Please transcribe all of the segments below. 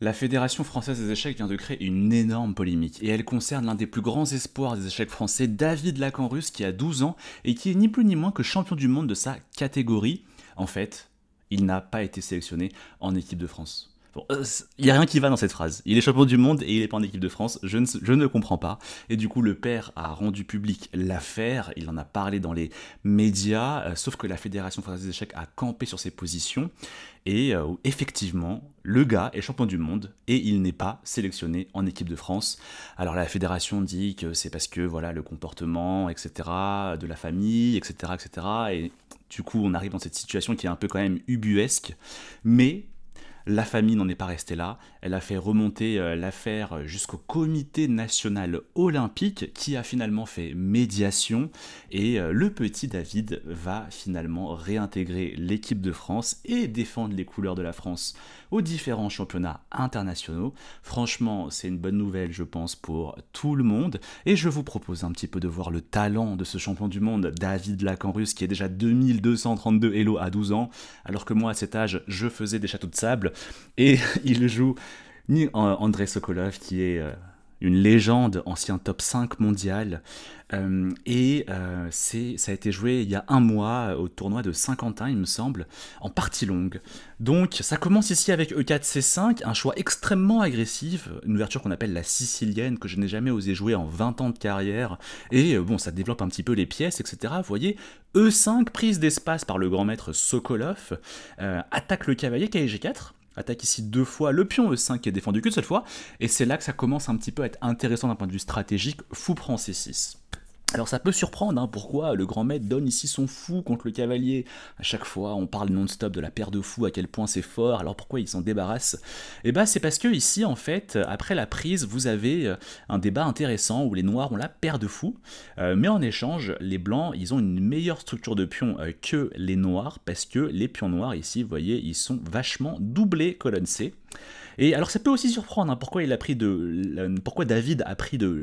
La Fédération française des échecs vient de créer une énorme polémique, et elle concerne l'un des plus grands espoirs des échecs français, David Lacanrus, qui a 12 ans, et qui est ni plus ni moins que champion du monde de sa catégorie. En fait, il n'a pas été sélectionné en équipe de France. Bon, il n'y a rien qui va dans cette phrase. Il est champion du monde et il n'est pas en équipe de France, je ne comprends pas. Et du coup, le père a rendu public l'affaire, il en a parlé dans les médias, sauf que la Fédération française des échecs a campé sur ses positions. Et effectivement, le gars est champion du monde et il n'est pas sélectionné en équipe de France. Alors la fédération dit que c'est parce que voilà le comportement, etc., de la famille, etc., etc. Et du coup, on arrive dans cette situation qui est un peu quand même ubuesque, mais la famille n'en est pas restée là, elle a fait remonter l'affaire jusqu'au comité national olympique qui a finalement fait médiation et le petit David va finalement réintégrer l'équipe de France et défendre les couleurs de la France aux différents championnats internationaux. Franchement, c'est une bonne nouvelle je pense pour tout le monde et je vous propose un petit peu de voir le talent de ce champion du monde, David Lacanrus, qui est déjà 2232 Elo à 12 ans, alors que moi à cet âge je faisais des châteaux de sable. Et il joue Andrei Sokolov, qui est une légende, ancien top 5 mondial. Ça a été joué il y a un mois au tournoi de Saint-Quentin, il me semble, en partie longue. Donc ça commence ici avec E4 C5, un choix extrêmement agressif, une ouverture qu'on appelle la sicilienne, que je n'ai jamais osé jouer en 20 ans de carrière. Et bon, ça développe un petit peu les pièces, etc. Vous voyez, E5, prise d'espace par le grand maître Sokolov, attaque le cavalier, cavalier G4. Attaque ici deux fois, le pion E5 qui est défendu qu'une seule fois, et c'est là que ça commence un petit peu à être intéressant d'un point de vue stratégique. Fou prend C6. Alors ça peut surprendre, hein, pourquoi le grand maître donne ici son fou contre le cavalier. À chaque fois, on parle non-stop de la paire de fous, à quel point c'est fort, alors pourquoi il s'en débarrasse? Et bah c'est parce que ici, en fait, après la prise, vous avez un débat intéressant où les noirs ont la paire de fous, mais en échange, les blancs, ils ont une meilleure structure de pions que les noirs, parce que les pions noirs, ici, vous voyez, ils sont vachement doublés colonne C. Et alors ça peut aussi surprendre, hein, pourquoi David a pris de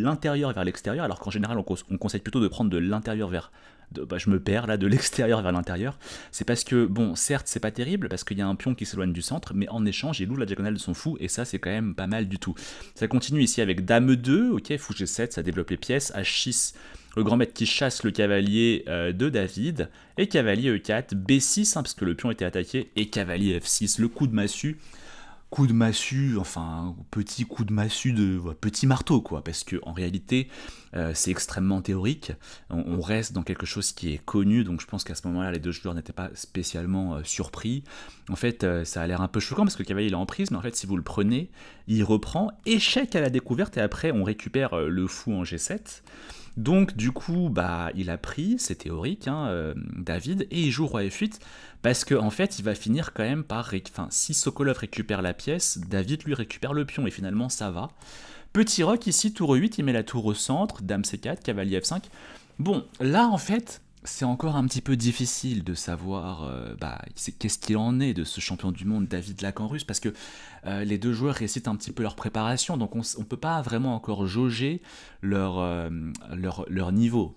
l'intérieur vers l'extérieur, alors qu'en général on conseille plutôt de prendre de l'intérieur vers... je me perds là, de l'extérieur vers l'intérieur. C'est parce que, bon, certes c'est pas terrible, parce qu'il y a un pion qui s'éloigne du centre, mais en échange il ouvre la diagonale de son fou, et ça c'est quand même pas mal du tout. Ça continue ici avec Dame 2, ok, fou G7, ça développe les pièces, H6, le grand maître qui chasse le cavalier de David, et cavalier E4, B6, hein, parce que le pion était attaqué, et cavalier F6, le coup de massue. Coup de massue, enfin petit coup de massue de petit marteau quoi, parce que en réalité c'est extrêmement théorique, on reste dans quelque chose qui est connu, donc je pense qu'à ce moment-là les deux joueurs n'étaient pas spécialement surpris. En fait ça a l'air un peu choquant parce que le cavalier il est en prise, mais en fait si vous le prenez, il reprend, échec à la découverte et après on récupère le fou en G7. Donc du coup, bah, il a pris, c'est théorique, hein, David, et il joue roi F8, parce qu'en fait, il va finir quand même par... si Sokolov récupère la pièce, David lui récupère le pion, et finalement ça va. Petit roc ici, tour E8, il met la tour au centre, dame C4, cavalier F5. Bon, là en fait, c'est encore un petit peu difficile de savoir qu'est-ce qu'il en est de ce champion du monde David Lacanrus, parce que les deux joueurs récitent un petit peu leur préparation, donc on ne peut pas vraiment encore jauger leur niveau.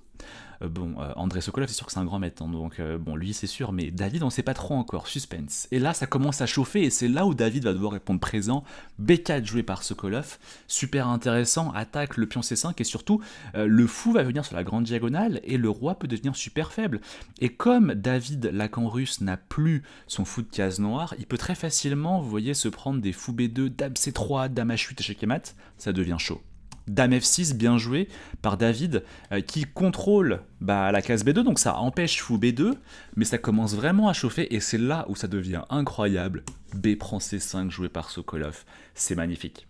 Andrei Sokolov, c'est sûr que c'est un grand maître, hein, donc lui c'est sûr, mais David on sait pas trop encore, suspense. Et là ça commence à chauffer, et c'est là où David va devoir répondre présent. B4 joué par Sokolov, super intéressant, attaque le pion C5, et surtout le fou va venir sur la grande diagonale, et le roi peut devenir super faible. Et comme David Lacanrus n'a plus son fou de case noire, il peut très facilement, vous voyez, se prendre des fous B2, dame C3, dame H8, échec et mat, ça devient chaud. Dame F6, bien joué par David, qui contrôle la case B2, donc ça empêche fou B2, mais ça commence vraiment à chauffer, et c'est là où ça devient incroyable. B prend C5, joué par Sokolov, c'est magnifique.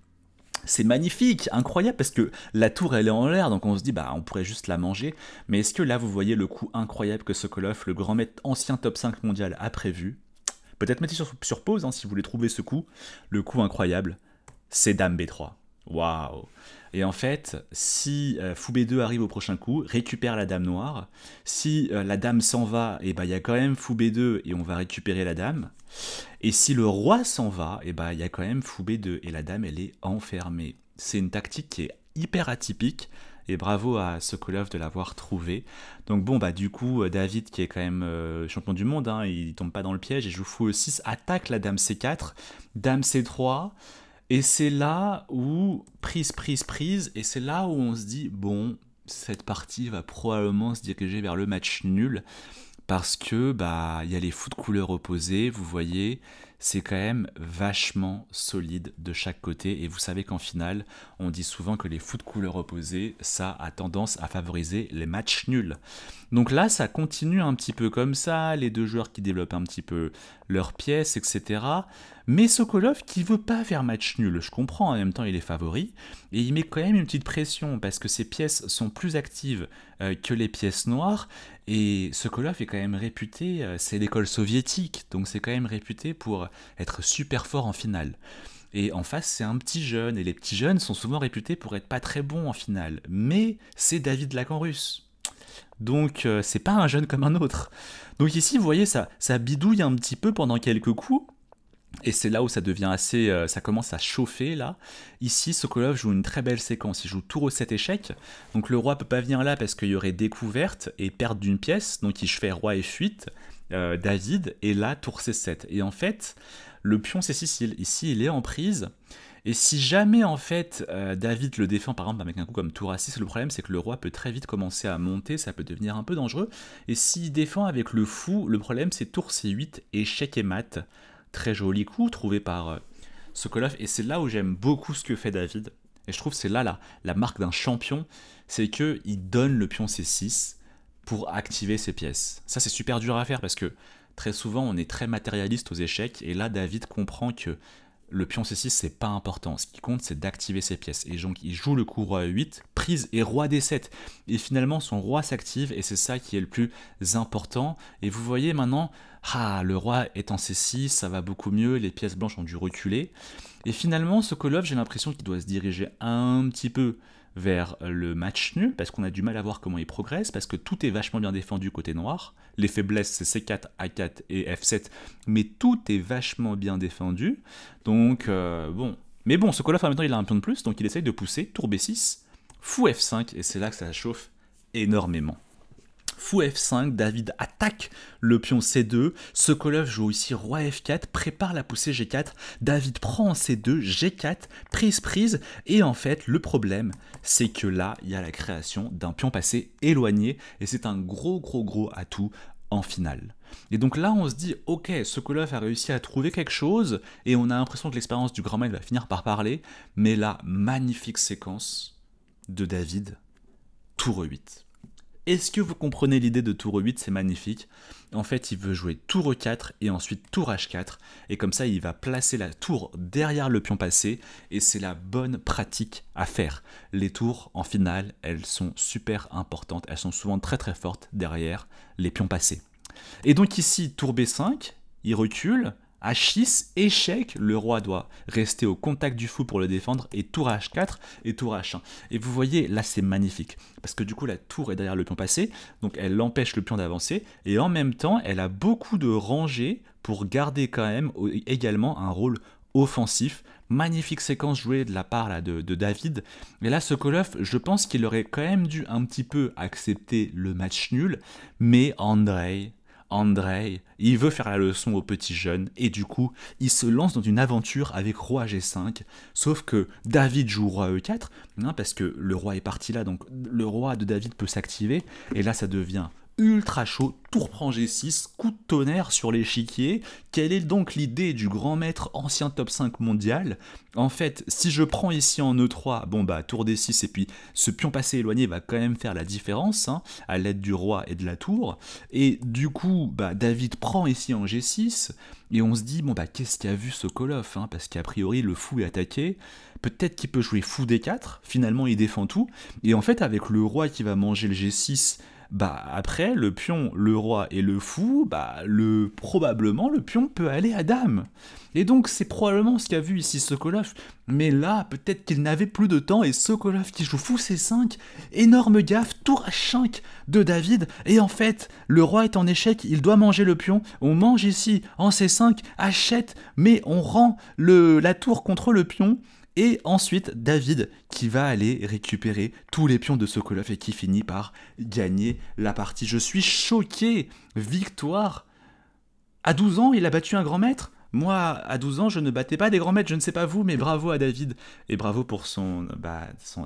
C'est magnifique, incroyable, parce que la tour elle est en l'air, donc on se dit on pourrait juste la manger, mais est-ce que là vous voyez le coup incroyable que Sokolov, le grand maître ancien top 5 mondial, a prévu? Peut-être mettez sur pause hein, si vous voulez trouver ce coup, le coup incroyable, c'est Dame B3. Waouh! Et en fait, si fou B2 arrive au prochain coup, récupère la dame noire. Si la dame s'en va, il y a quand même fou B2 et on va récupérer la dame. Et si le roi s'en va, il y a quand même fou B2 et la dame elle est enfermée. C'est une tactique qui est hyper atypique et bravo à Sokolov de l'avoir trouvé. Donc bon, bah du coup, David, qui est quand même champion du monde, hein, il tombe pas dans le piège, il joue fou E6, attaque la dame C4, dame C3, et c'est là où, prise, et c'est là où on se dit, bon, cette partie va probablement se diriger vers le match nul, parce que bah il y a les fous de couleurs opposées, vous voyez, c'est quand même vachement solide de chaque côté, et vous savez qu'en finale, on dit souvent que les fous de couleurs opposées, ça a tendance à favoriser les matchs nuls. Donc là, ça continue un petit peu comme ça, les deux joueurs qui développent un petit peu leurs pièces, etc. Mais Sokolov qui veut pas faire match nul, je comprends, en même temps il est favori, et il met quand même une petite pression, parce que ses pièces sont plus actives que les pièces noires, et Sokolov est quand même réputé, c'est l'école soviétique, donc c'est quand même réputé pour être super fort en finale. Et en face, c'est un petit jeune, et les petits jeunes sont souvent réputés pour être pas très bons en finale. Mais c'est David Lacan-Russe. Donc c'est pas un jeune comme un autre. Donc ici, vous voyez, ça bidouille un petit peu pendant quelques coups. Et c'est là où ça devient assez... ça commence à chauffer, là. Ici, Sokolov joue une très belle séquence. Il joue tour au 7 échecs. Donc le roi peut pas venir là parce qu'il y aurait découverte et perte d'une pièce. Donc il fait roi F8, David, et là, tour C7. Et en fait, le pion C6, ici, il est en prise. Et si jamais, en fait, David le défend, par exemple, avec un coup comme tour A6, le problème, c'est que le roi peut très vite commencer à monter. Ça peut devenir un peu dangereux. Et s'il défend avec le fou, le problème, c'est tour C8, échec et mat. Très joli coup trouvé par Sokolov, et c'est là où j'aime beaucoup ce que fait David, et je trouve que c'est là la marque d'un champion, c'est qu'il donne le pion C6 pour activer ses pièces. Ça c'est super dur à faire parce que très souvent on est très matérialiste aux échecs, et là David comprend que le pion C6 c'est pas important, ce qui compte c'est d'activer ses pièces, et donc il joue le coup roi E8, prise et roi D7, et finalement son roi s'active, et c'est ça qui est le plus important, et vous voyez maintenant, le roi est en C6, ça va beaucoup mieux, les pièces blanches ont dû reculer, et finalement Sokolov, j'ai l'impression qu'il doit se diriger un petit peu vers le match nul, parce qu'on a du mal à voir comment il progresse, parce que tout est vachement bien défendu côté noir, les faiblesses c'est C4, A4 et F7, mais tout est vachement bien défendu, donc bon. Mais bon, Sokolov en même temps il a un pion de plus, donc il essaye de pousser, tour B6, fou F5, et c'est là que ça chauffe énormément. Fou F5, David attaque le pion C2, Sokolov joue ici roi F4, prépare la poussée G4, David prend en C2, G4, prise, et en fait le problème c'est que là il y a la création d'un pion passé éloigné, et c'est un gros atout en finale. Et donc là on se dit ok, Sokolov a réussi à trouver quelque chose, et on a l'impression que l'expérience du grand maître va finir par parler, mais là magnifique séquence de David, tour E8. Est-ce que vous comprenez l'idée de tour E8? C'est magnifique. En fait, il veut jouer tour E4 et ensuite tour H4. Et comme ça, il va placer la tour derrière le pion passé. Et c'est la bonne pratique à faire. Les tours, en finale, elles sont super importantes. Elles sont souvent très fortes derrière les pions passés. Et donc ici, tour B5, il recule. H6, échec, le roi doit rester au contact du fou pour le défendre, et tour H4 et tour H1. Et vous voyez, là c'est magnifique, parce que du coup la tour est derrière le pion passé, donc elle empêche le pion d'avancer, et en même temps elle a beaucoup de rangées pour garder quand même également un rôle offensif. Magnifique séquence jouée de la part là, de David. Et là, Sokolov, je pense qu'il aurait quand même dû un petit peu accepter le match nul, mais Andrei, il veut faire la leçon aux petits jeunes, et du coup, il se lance dans une aventure avec roi G5, sauf que David joue roi E4, parce que le roi est parti là, donc le roi de David peut s'activer, et là ça devient ultra chaud, tour prend G6, coup de tonnerre sur l'échiquier. Quelle est donc l'idée du grand maître ancien top 5 mondial? En fait, si je prends ici en E3, bon bah tour D6, et puis ce pion passé éloigné va quand même faire la différence, à l'aide du roi et de la tour, et du coup, bah David prend ici en G6, et on se dit, bon bah qu'est-ce qu'a vu Sokolov, parce qu'a priori le fou est attaqué, peut-être qu'il peut jouer fou D4, finalement il défend tout, et en fait avec le roi qui va manger le G6, bah après le pion, le roi et le fou, bah probablement le pion peut aller à dame. Et donc c'est probablement ce qu'a vu ici Sokolov, mais là peut-être qu'il n'avait plus de temps, et Sokolov qui joue fou C5, énorme gaffe, tour H5 de David, et en fait le roi est en échec, il doit manger le pion, on mange ici en C5, H7, mais on rend la tour contre le pion, Et ensuite, David qui va aller récupérer tous les pions de Sokolov et qui finit par gagner la partie. Je suis choqué. Victoire. À 12 ans, il a battu un grand maître. Moi, à 12 ans, je ne battais pas des grands maîtres, je ne sais pas vous, mais bravo à David. Et bravo pour sa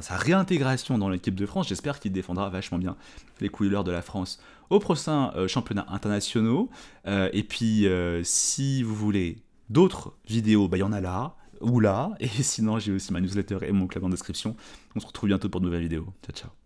réintégration dans l'équipe de France. J'espère qu'il défendra vachement bien les couleurs de la France au prochain championnat internationaux. Et puis, si vous voulez d'autres vidéos, il y en a là, ou là. Et sinon, j'ai aussi ma newsletter et mon club en description. On se retrouve bientôt pour de nouvelles vidéos. Ciao, ciao.